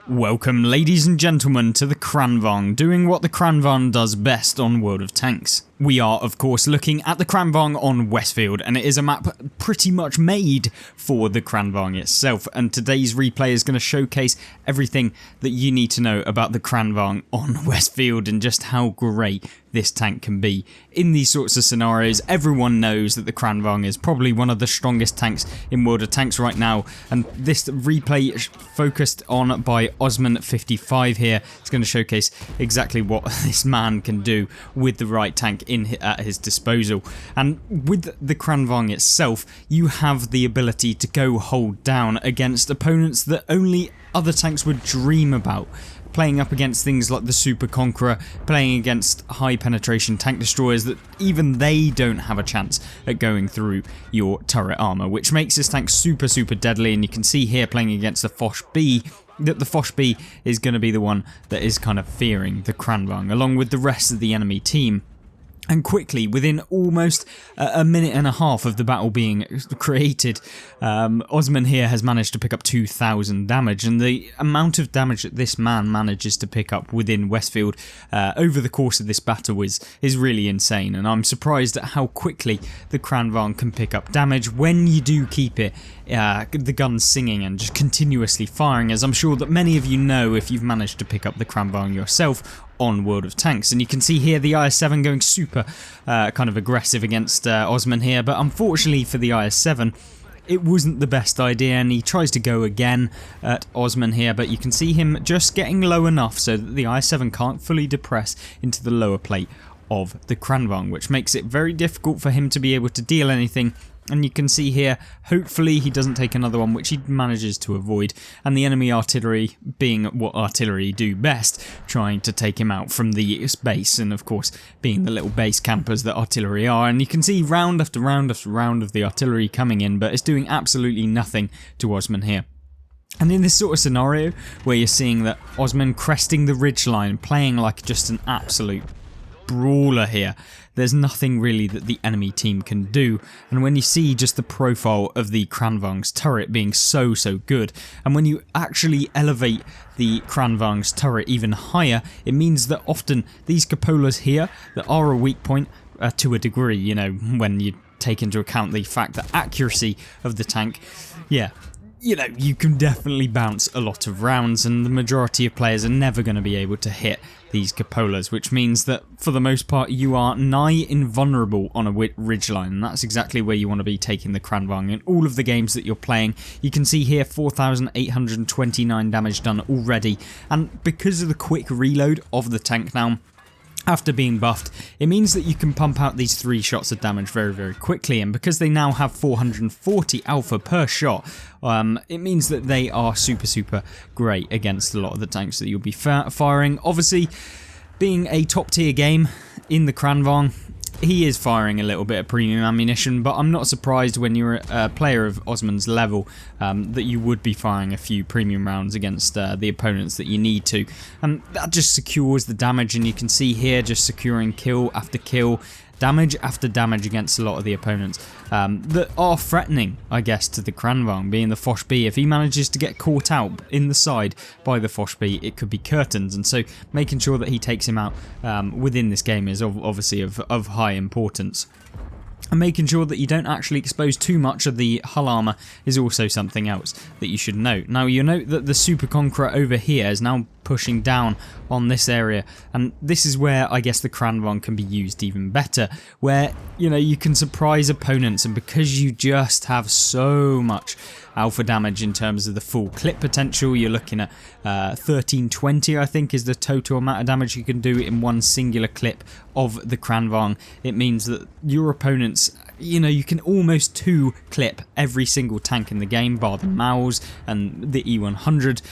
Welcome ladies and gentlemen to the Kranvagn, doing what the Kranvagn does best on World of Tanks. We are of course looking at the Kranvagn on Westfield, and it is a map pretty much made for the Kranvagn itself, and today's replay is going to showcase everything that you need to know about the Kranvagn on Westfield and just how great this tank can be. In these sorts of scenarios, everyone knows that the Kranvagn is probably one of the strongest tanks in World of Tanks right now, and this replay focused on by Osman55 here is going to showcase exactly what this man can do with the right tank at his disposal. And with the Kranvagn itself, you have the ability to go hold down against opponents that only other tanks would dream about. Playing up against things like the Super Conqueror, playing against high penetration tank destroyers that even they don't have a chance at going through your turret armor, which makes this tank super deadly. And you can see here playing against the Foch B that the Foch B is going to be the one that is kind of fearing the Kranvagn along with the rest of the enemy team. And quickly, within almost a minute and a half of the battle being created, Osman here has managed to pick up 2,000 damage, and the amount of damage that this man manages to pick up within Westfield over the course of this battle is really insane. And I'm surprised at how quickly the Kranvagn can pick up damage when you do keep it the gun singing and just continuously firing, as I'm sure that many of you know if you've managed to pick up the Kranvagn yourself on World of Tanks. And you can see here the IS-7 going super kind of aggressive against Osman here, but unfortunately for the IS-7 it wasn't the best idea, and he tries to go again at Osman here, but you can see him just getting low enough so that the IS-7 can't fully depress into the lower plate of the Kranvagn, which makes it very difficult for him to be able to deal anything. And you can see here, hopefully he doesn't take another one, which he manages to avoid, and the enemy artillery, being what artillery do best, trying to take him out from the base, and of course being the little base campers that artillery are. And you can see round after round after round of the artillery coming in, but it's doing absolutely nothing to Osman here. And in this sort of scenario where you're seeing that Osman cresting the ridgeline, playing like just an absolute brawler here, there's nothing really that the enemy team can do. And when you see just the profile of the Kranvagn's turret being so good, and when you actually elevate the Kranvagn's turret even higher, it means that often these cupolas here that are a weak point to a degree, you know, when you take into account the fact that accuracy of the tank, yeah, you know, you can definitely bounce a lot of rounds, and the majority of players are never going to be able to hit these cupolas, which means that for the most part you are nigh invulnerable on a ridgeline, and that's exactly where you want to be taking the Kranvagn in all of the games that you're playing. You can see here 4,829 damage done already, and because of the quick reload of the tank now, after being buffed, it means that you can pump out these 3 shots of damage very quickly, and because they now have 440 alpha per shot, it means that they are super great against a lot of the tanks that you'll be firing. Obviously, being a top tier game in the Kranvagn, he is firing a little bit of premium ammunition, but I'm not surprised when you're a player of Osman's level that you would be firing a few premium rounds against the opponents that you need to. And that just secures the damage, and you can see here just securing kill after kill, damage after damage against a lot of the opponents that are threatening, I guess, to the Kranvagn, being the Foch B. If he manages to get caught out in the side by the Foch B, it could be curtains, and so making sure that he takes him out within this game is obviously of high importance. And making sure that you don't actually expose too much of the hull armour is also something else that you should note. Now, you'll note that the Super Conqueror over here is now pushing down on this area, and this is where I guess the Kranvagn can be used even better, where, you know, you can surprise opponents, and because you just have so much alpha damage in terms of the full clip potential, you're looking at 1320 I think is the total amount of damage you can do in one singular clip of the Kranvagn. It means that your opponents, you know, you can almost 2 clip every single tank in the game, bar the Maus and the E100,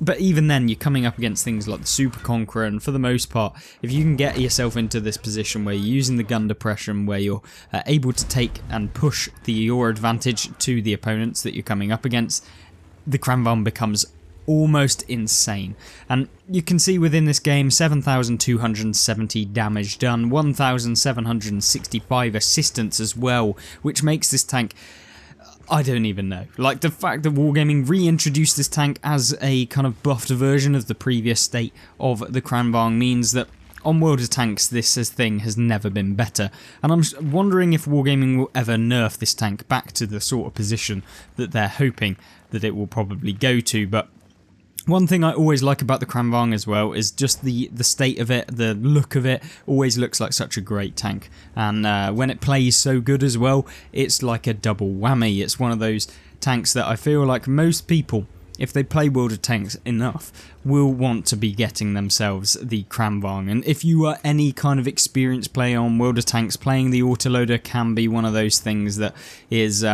but even then you're coming up against things like the Super Conqueror, and for the most part, if you can get yourself into this position where you're using the gun depression, where you're able to take and push your advantage to the opponents that you're coming up against, the Kranvagn becomes almost insane. And you can see within this game 7,270 damage done, 1,765 assistance as well, which makes this tank I don't even know. Like, the fact that Wargaming reintroduced this tank as a kind of buffed version of the previous state of the Kranvagn means that on World of Tanks this thing has never been better, and I'm wondering if Wargaming will ever nerf this tank back to the sort of position that they're hoping that it will probably go to. But one thing I always like about the Kranvagn as well is just the state of it, the look of it. Always looks like such a great tank, and when it plays so good as well, it's like a double whammy. It's one of those tanks that I feel like most people, if they play World of Tanks enough, will want to be getting themselves the Kranvagn. And if you are any kind of experienced player on World of Tanks, playing the autoloader can be one of those things that is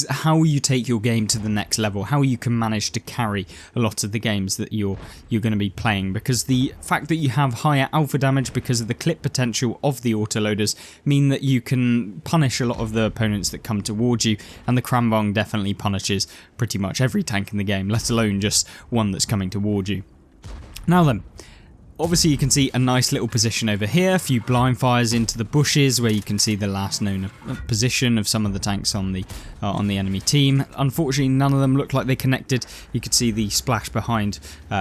how you take your game to the next level, how you can manage to carry a lot of the games that you're going to be playing, because the fact that you have higher alpha damage because of the clip potential of the autoloaders mean that you can punish a lot of the opponents that come towards you, and the Kranvagn definitely punishes pretty much every tank in the game, let alone just one that's coming towards you. Now then, obviously you can see a nice little position over here, a few blind fires into the bushes where you can see the last known position of some of the tanks on the enemy team. Unfortunately, none of them look like they connected. You could see the splash behind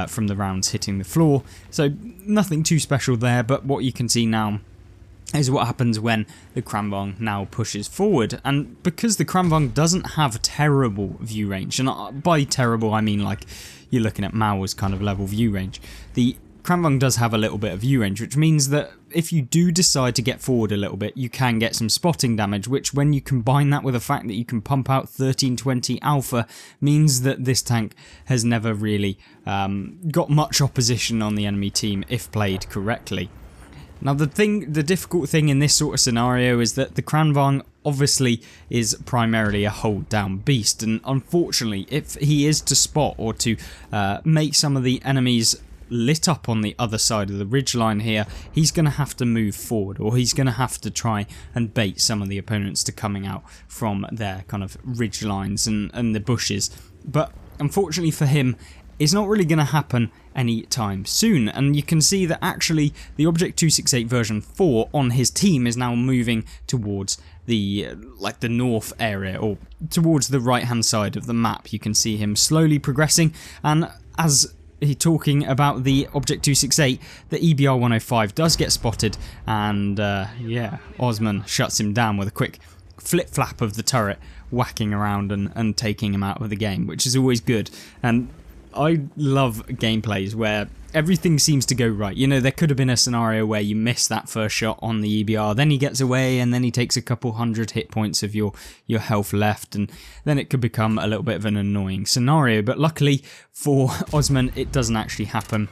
from the rounds hitting the floor, so nothing too special there. But what you can see now is what happens when the Kranvagn now pushes forward, and because the Kranvagn doesn't have terrible view range, and by terrible I mean like you're looking at Mao's kind of level view range, the Kranvagn does have a little bit of view range, which means that if you do decide to get forward a little bit, you can get some spotting damage, which when you combine that with the fact that you can pump out 1320 alpha, means that this tank has never really got much opposition on the enemy team if played correctly. Now the difficult thing in this sort of scenario is that the Kranvagn obviously is primarily a hold down beast, and unfortunately if he is to spot or to make some of the enemies lit up on the other side of the ridgeline here, he's going to have to move forward, or he's going to have to try and bait some of the opponents to coming out from their kind of ridge lines and the bushes. But unfortunately for him, it's not really going to happen anytime soon, and you can see that actually the Object 268 version 4 on his team is now moving towards the north area, or towards the right hand side of the map. You can see him slowly progressing, and as he's talking about the Object 268, the EBR 105 does get spotted, and yeah, Osman shuts him down with a quick flip flap of the turret, whacking around and taking him out of the game, which is always good. And I love gameplays where everything seems to go right. You know, there could have been a scenario where you miss that first shot on the EBR, then he gets away, and then he takes a couple hundred hit points of your health left, and then it could become a little bit of an annoying scenario. But luckily for Osman, it doesn't actually happen,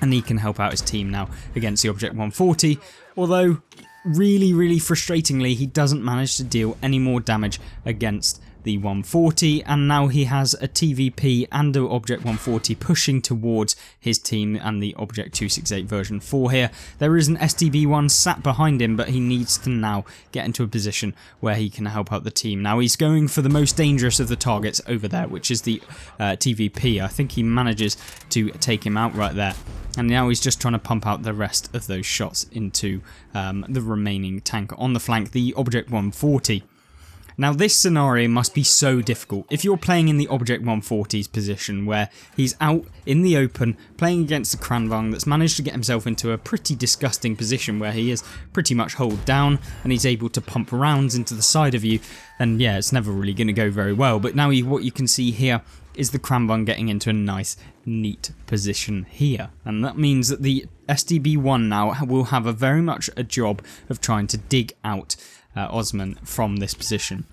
and he can help out his team now against the Object 140, although really frustratingly he doesn't manage to deal any more damage against the 140, and now he has a TVP and an Object 140 pushing towards his team and the Object 268 version 4 here. There is an STB1 sat behind him, but he needs to now get into a position where he can help out the team. Now he's going for the most dangerous of the targets over there, which is the TVP. I think he manages to take him out right there, and now he's just trying to pump out the rest of those shots into the remaining tank on the flank, the Object 140. Now this scenario must be so difficult if you're playing in the Object 140's position, where he's out in the open playing against the Kranvagn that's managed to get himself into a pretty disgusting position where he is pretty much hold down and he's able to pump rounds into the side of you, and yeah, it's never really going to go very well. But now what you can see here is the Kranvagn getting into a nice neat position here, and that means that the STB1 now will have very much a job of trying to dig out Osman from this position.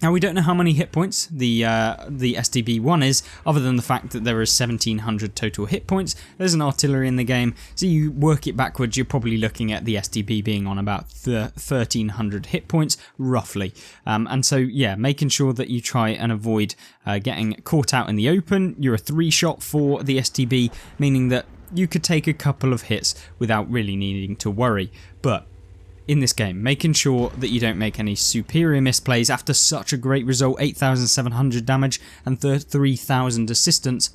Now we don't know how many hit points the STB1 is, other than the fact that there is 1700 total hit points. There's an artillery in the game, so you work it backwards, you're probably looking at the STB being on about 1300 hit points roughly. And so yeah, making sure that you try and avoid getting caught out in the open. You're a 3-shot for the STB, meaning that you could take a couple of hits without really needing to worry. But in this game, making sure that you don't make any superior misplays after such a great result, 8,700 damage and 3,000 assistance,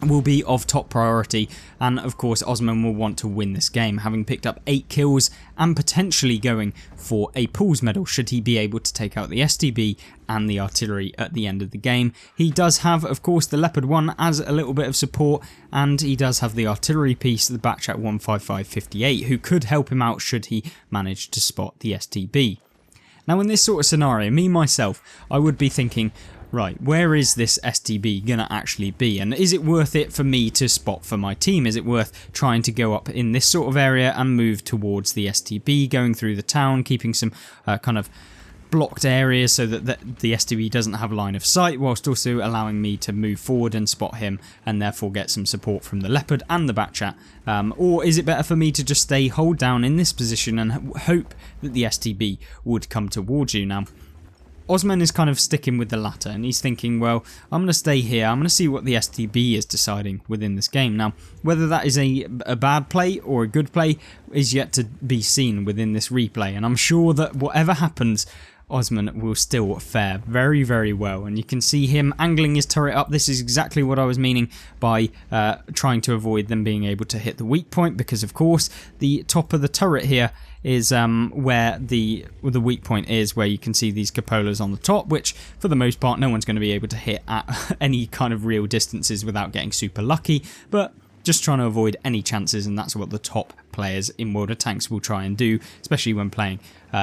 will be of top priority, and of course Osman will want to win this game, having picked up 8 kills and potentially going for a pools medal should he be able to take out the STB and the artillery at the end of the game. He does have, of course, the Leopard 1 as a little bit of support, and he does have the artillery piece, the Batchat 15558, who could help him out should he manage to spot the STB. Now in this sort of scenario, me myself, I would be thinking, right, where is this STB gonna actually be, and is it worth it for me to spot for my team? Is it worth trying to go up in this sort of area and move towards the STB, going through the town, keeping some kind of blocked areas so that the STB doesn't have line of sight, whilst also allowing me to move forward and spot him and therefore get some support from the Leopard and the Batchat? Or is it better for me to just stay hold down in this position and hope that the STB would come towards you? Now, Osman is kind of sticking with the latter, and he's thinking, well, I'm going to stay here, I'm going to see what the STB is deciding within this game. Now, whether that is a bad play or a good play is yet to be seen within this replay, and I'm sure that whatever happens, Osman will still fare very, very well. And you can see him angling his turret up. This is exactly what I was meaning by trying to avoid them being able to hit the weak point, because of course the top of the turret here is where the weak point is, where you can see these cupolas on the top, which for the most part no one's going to be able to hit at any kind of real distances without getting super lucky, but just trying to avoid any chances, and that's what the top players in World of Tanks will try and do, especially when playing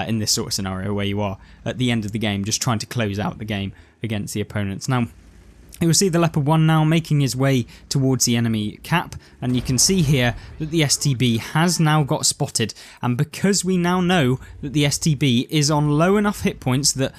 in this sort of scenario where you are at the end of the game just trying to close out the game against the opponents. Now, you will see the Leopard 1 now making his way towards the enemy cap, and you can see here that the STB has now got spotted, and because we now know that the STB is on low enough hit points that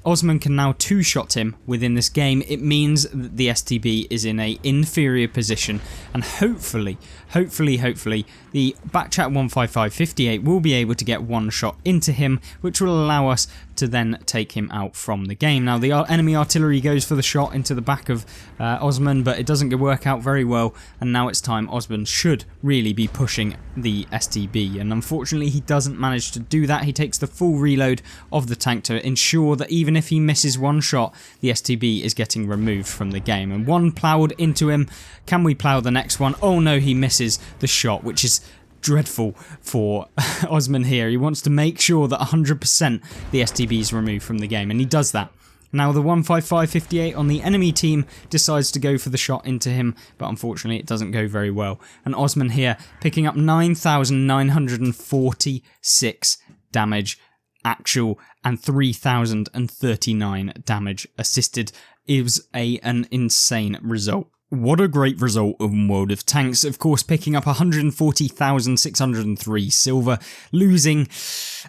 Osman can now two-shot him within this game, it means that the STB is in a inferior position, and hopefully the Batchat 15558 will be able to get one shot into him, which will allow us to then take him out from the game. Now, the enemy artillery goes for the shot into the back of Osman, but it doesn't work out very well, and now it's time Osman should really be pushing the STB, and unfortunately he doesn't manage to do that. He takes the full reload of the tank to ensure that even if he misses one shot, the STB is getting removed from the game. And one ploughed into him. Can we plough the next one? Oh no, he misses the shot, which is dreadful for Osman here. He wants to make sure that 100% the STB is removed from the game, and he does that. Now the 15558 on the enemy team decides to go for the shot into him, but unfortunately it doesn't go very well. And Osman here picking up 9,946 damage actual and 3,039 damage assisted. Is an insane result. What a great result of World of Tanks, of course, picking up 140,603 silver, losing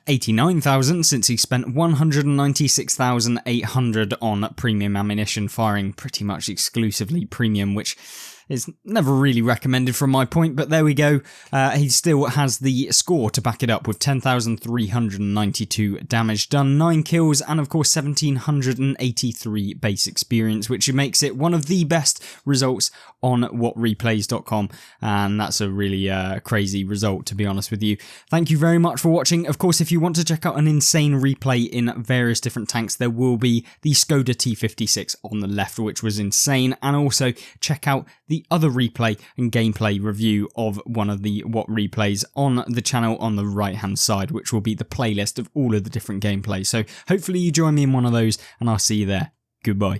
89,000 since he spent 196,800 on premium ammunition, firing pretty much exclusively premium, which is never really recommended from my point, but there we go. He still has the score to back it up with 10,392 damage done, 9 kills, and of course 1,783 base experience, which makes it one of the best results on whatreplays.com, and that's a really crazy result, to be honest with you. Thank you very much for watching. Of course, if you want to check out an insane replay in various different tanks, there will be the Skoda T56 on the left, which was insane, and also check out the other replay and gameplay review of one of the What Replays on the channel on the right hand side, which will be the playlist of all of the different gameplays. So hopefully you join me in one of those, and I'll see you there. Goodbye.